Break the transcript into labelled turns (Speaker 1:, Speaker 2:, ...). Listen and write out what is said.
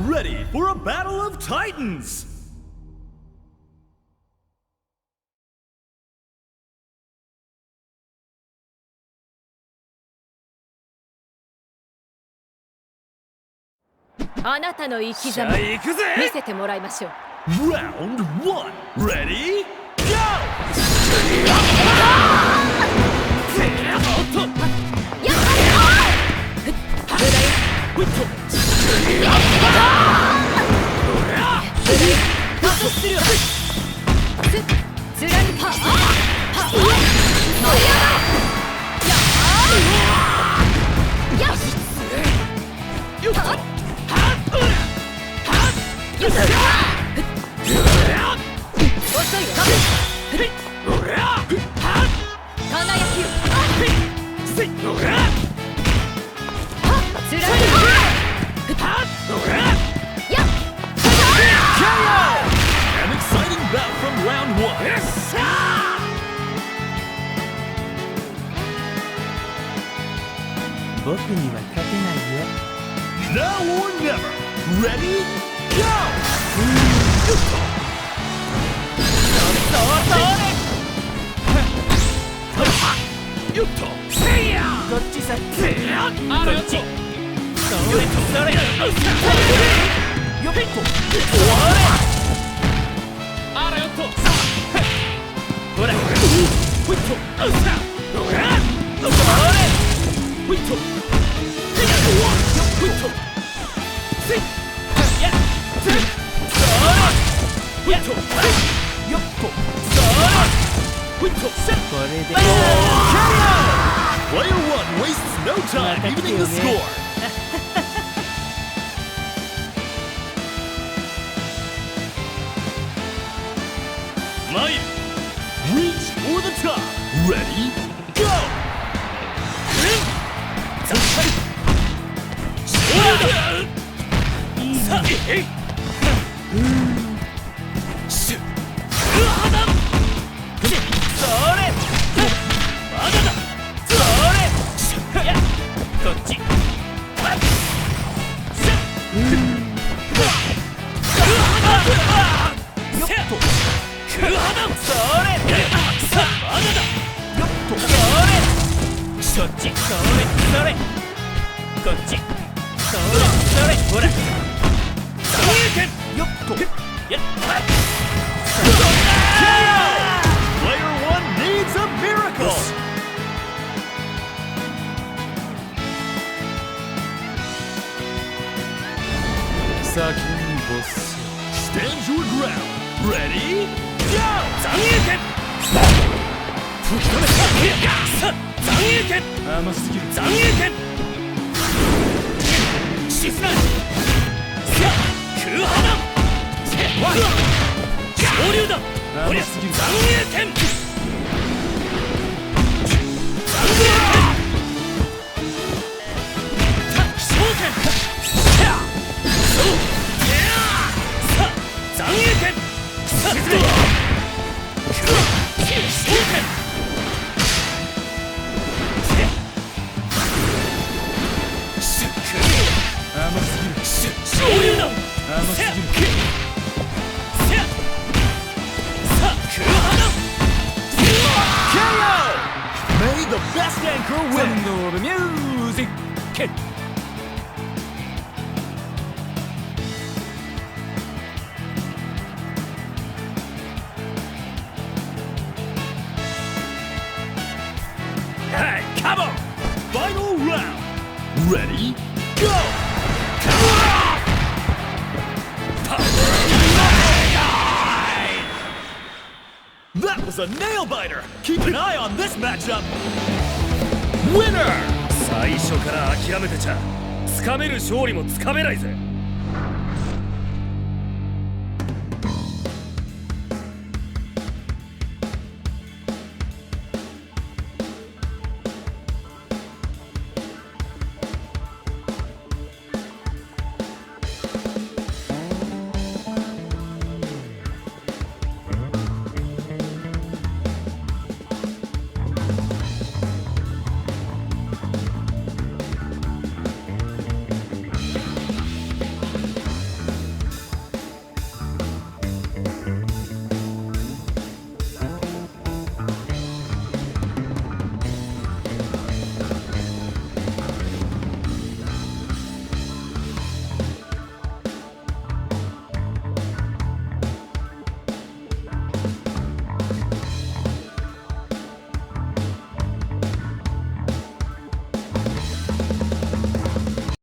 Speaker 1: ready for a battle of titans!
Speaker 2: あなたの生き様見せてもらいましょう。
Speaker 1: Round 1 ready go!
Speaker 3: 僕には勝てないよ。
Speaker 1: Now or never! Ready? Go!
Speaker 3: こっちさ。こっち。よっと。あらよっと。ほら。ほいっと。ほいっと。
Speaker 1: Player 1 wastes no time evening the score. Maya, reach for the top. Ready, go! Player 1 needs a miracle. Stand your ground. Ready? Go!
Speaker 3: 甘すぎる。
Speaker 1: May the best anchor win.
Speaker 3: Music.
Speaker 1: Hey, come on! Final round. Ready? Go! That was a nail-biter! Keep an eye on this matchup! Winner!
Speaker 4: 最初から諦めてちゃつかめる勝利もつかめないぜ。